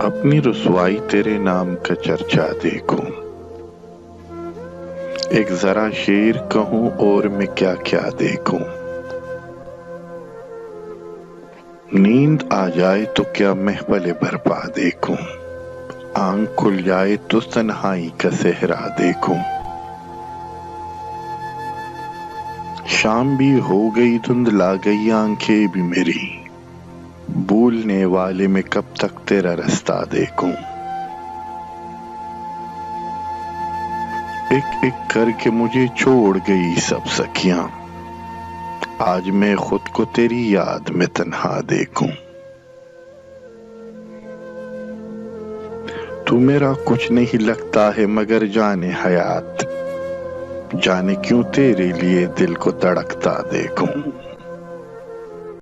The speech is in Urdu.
اپنی رسوائی تیرے نام کا چرچا دیکھوں، ایک ذرا شعر کہوں اور میں کیا کیا دیکھوں۔ نیند آ جائے تو کیا محفل برپا دیکھوں، آنکھ کھل جائے تو تنہائی کا صحرا دیکھوں۔ شام بھی ہو گئی دھندلا گئی آنکھیں بھی میری، بھولنے والے میں کب تک تیرا رستہ دیکھوں۔ ایک ایک کر کے مجھے چھوڑ گئی سب سکھیاں، آج میں خود کو تیری یاد میں تنہا دیکھوں۔ تو میرا کچھ نہیں لگتا ہے مگر جانے حیات، جانے کیوں تیرے لیے دل کو دھڑکتا دیکھوں۔